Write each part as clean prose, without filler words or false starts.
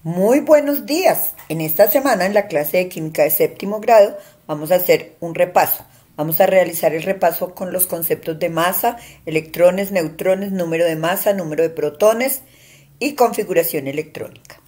Muy buenos días. En esta semana, en la clase de química de séptimo grado, vamos a hacer un repaso. Vamos a realizar el repaso con los conceptos de masa, electrones, neutrones, número de masa, número de protones y configuración electrónica.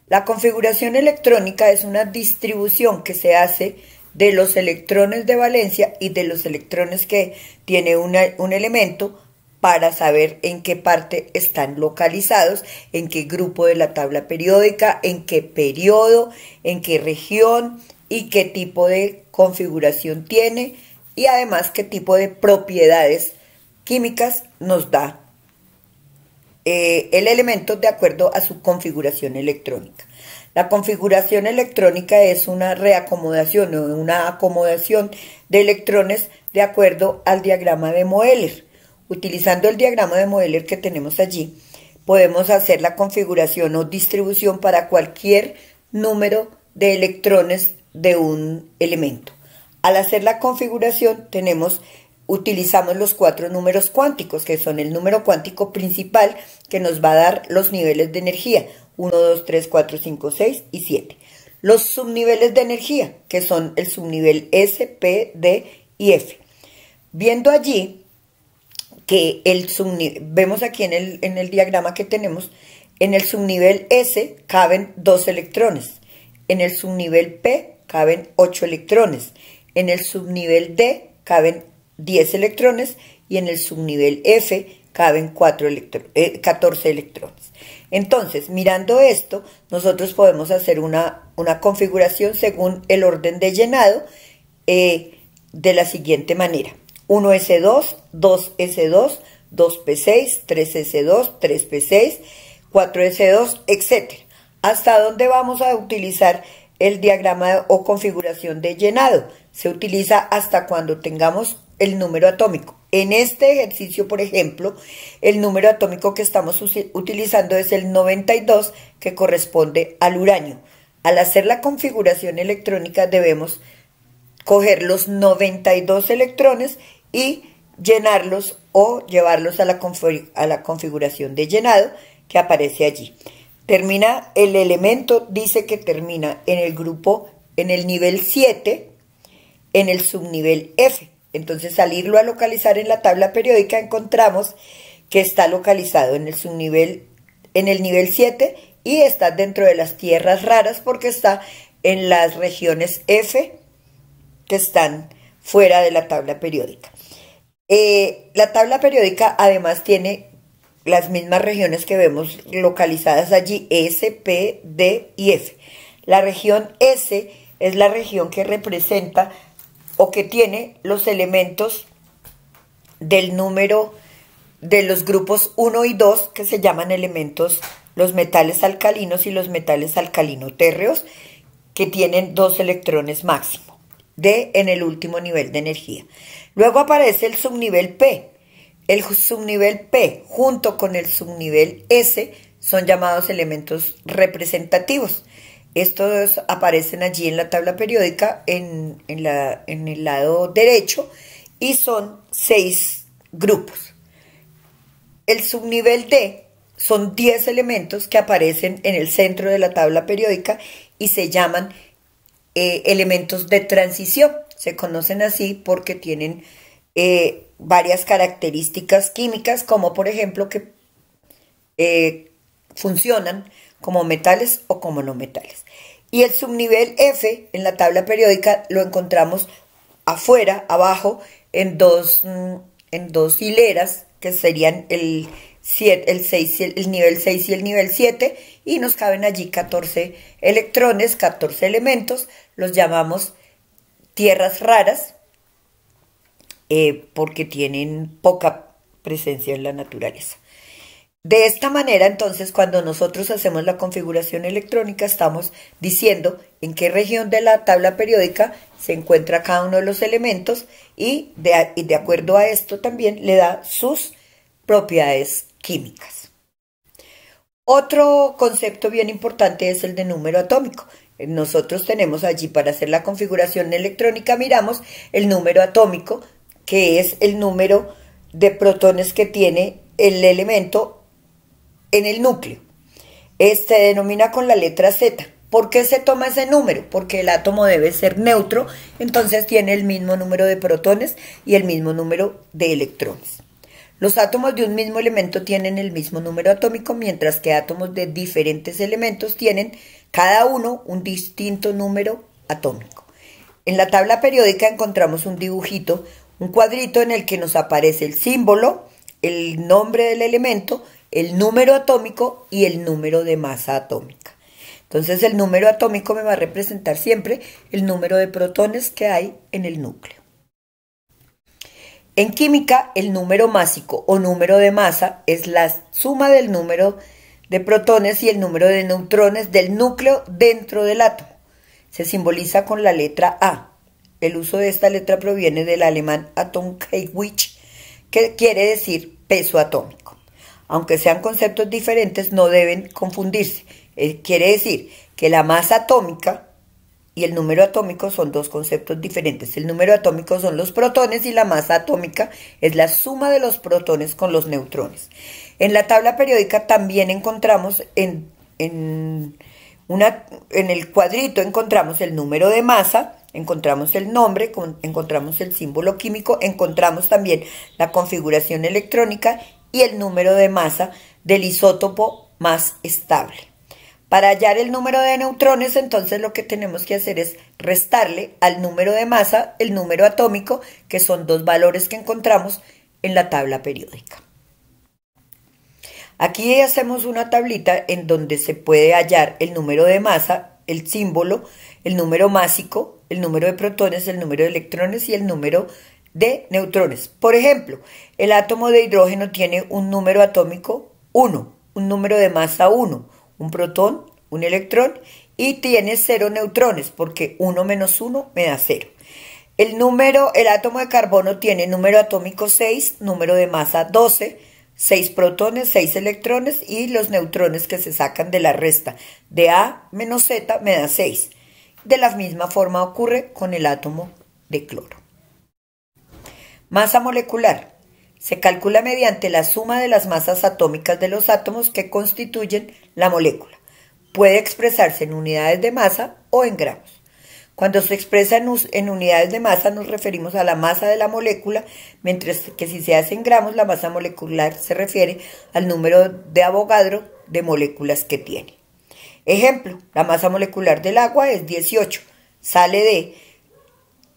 La configuración electrónica es una distribución que se hace de los electrones de valencia y de los electrones que tiene un elemento para saber en qué parte están localizados, en qué grupo de la tabla periódica, en qué periodo, en qué región y qué tipo de configuración tiene y además qué tipo de propiedades químicas nos da el elemento de acuerdo a su configuración electrónica. La configuración electrónica es una reacomodación o una acomodación de electrones de acuerdo al diagrama de Moeller. Utilizando el diagrama de Moeller que tenemos allí, podemos hacer la configuración o distribución para cualquier número de electrones de un elemento. Al hacer la configuración utilizamos los 4 números cuánticos, que son el número cuántico principal que nos va a dar los niveles de energía, 1, 2, 3, 4, 5, 6 y 7. Los subniveles de energía, que son el subnivel S, P, D y F. Viendo allí que vemos aquí en el diagrama que tenemos, en el subnivel S caben 2 electrones, en el subnivel P caben 8 electrones, en el subnivel D caben 10 electrones y en el subnivel F caben 14 electrones. Entonces, mirando esto, nosotros podemos hacer una configuración según el orden de llenado de la siguiente manera. 1s2, 2s2, 2p6, 3s2, 3p6, 4s2, etc. ¿Hasta dónde vamos a utilizar el diagrama o configuración de llenado? Se utiliza hasta cuando tengamos el número atómico. En este ejercicio, por ejemplo, el número atómico que estamos utilizando es el 92, que corresponde al uranio. Al hacer la configuración electrónica debemos coger los 92 electrones y llenarlos o llevarlos a la configuración de llenado que aparece allí. El elemento dice que termina en el grupo, en el nivel 7, en el subnivel F. Entonces, al irlo a localizar en la tabla periódica, encontramos que está localizado en el nivel 7 y está dentro de las tierras raras porque está en las regiones F que están fuera de la tabla periódica. La tabla periódica además tiene las mismas regiones que vemos localizadas allí, S, P, D y F. La región S es la región que representa o que tiene los elementos del número de los grupos 1 y 2, que se llaman elementos, los metales alcalinos y los metales alcalino-térreos, que tienen 2 electrones máximo en el último nivel de energía. Luego aparece el subnivel P. El subnivel P junto con el subnivel S son llamados elementos representativos. Estos aparecen allí en la tabla periódica en el lado derecho y son 6 grupos. El subnivel D son 10 elementos que aparecen en el centro de la tabla periódica y se llaman elementos de transición. Se conocen así porque tienen varias características químicas, como por ejemplo que funcionan como metales o como no metales. Y el subnivel F en la tabla periódica lo encontramos afuera, abajo, en dos hileras, que serían el nivel 6 y el nivel 7, y nos caben allí 14 electrones, 14 elementos. Los llamamos tierras raras porque tienen poca presencia en la naturaleza. De esta manera, entonces, cuando nosotros hacemos la configuración electrónica, estamos diciendo en qué región de la tabla periódica se encuentra cada uno de los elementos y de acuerdo a esto también le da sus propiedades químicas. Otro concepto bien importante es el de número atómico. Nosotros tenemos allí, para hacer la configuración electrónica, miramos el número atómico, que es el número de protones que tiene el elemento en el núcleo. Se denomina con la letra Z. ¿Por qué se toma ese número? Porque el átomo debe ser neutro, entonces tiene el mismo número de protones y el mismo número de electrones. Los átomos de un mismo elemento tienen el mismo número atómico, mientras que átomos de diferentes elementos tienen cada uno un distinto número atómico. En la tabla periódica encontramos un dibujito, un cuadrito en el que nos aparece el símbolo, el nombre del elemento, el número atómico y el número de masa atómica. Entonces el número atómico me va a representar siempre el número de protones que hay en el núcleo. En química, el número másico o número de masa es la suma del número de protones y el número de neutrones del núcleo dentro del átomo. Se simboliza con la letra A. El uso de esta letra proviene del alemán Atomgewicht, que quiere decir peso atómico. Aunque sean conceptos diferentes, no deben confundirse. Quiere decir que la masa atómica y el número atómico son dos conceptos diferentes. El número atómico son los protones y la masa atómica es la suma de los protones con los neutrones. En la tabla periódica también encontramos en el cuadrito encontramos el número de masa, encontramos el nombre, encontramos el símbolo químico, encontramos también la configuración electrónica y el número de masa del isótopo más estable. Para hallar el número de neutrones, entonces lo que tenemos que hacer es restarle al número de masa el número atómico, que son dos valores que encontramos en la tabla periódica. Aquí hacemos una tablita en donde se puede hallar el número de masa, el símbolo, el número másico, el número de protones, el número de electrones y el número de neutrones. Por ejemplo, el átomo de hidrógeno tiene un número atómico 1, un número de masa 1, un protón, un electrón y tiene 0 neutrones porque 1 menos 1 me da 0. El átomo de carbono tiene número atómico 6, número de masa 12, 6 protones, 6 electrones y los neutrones que se sacan de la resta de A menos Z me da 6. De la misma forma ocurre con el átomo de cloro. Masa molecular. Se calcula mediante la suma de las masas atómicas de los átomos que constituyen la molécula. Puede expresarse en unidades de masa o en gramos. Cuando se expresa en unidades de masa nos referimos a la masa de la molécula, mientras que si se hace en gramos la masa molecular se refiere al número de Avogadro de moléculas que tiene. Ejemplo, la masa molecular del agua es 18,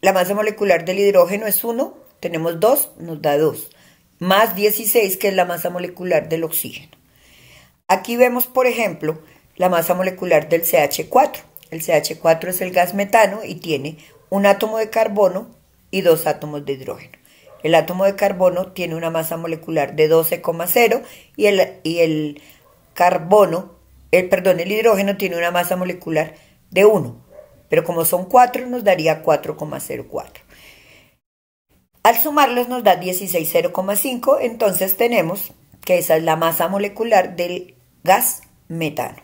la masa molecular del hidrógeno es 1, tenemos 2, nos da 2. Más 16, que es la masa molecular del oxígeno. Aquí vemos, por ejemplo, la masa molecular del CH4. El CH4 es el gas metano y tiene un átomo de carbono y 2 átomos de hidrógeno. El átomo de carbono tiene una masa molecular de 12,0 y el hidrógeno tiene una masa molecular de 1. Pero como son 4 nos daría 4,04. Al sumarlos nos da 16,0,5, entonces tenemos que esa es la masa molecular del gas metano.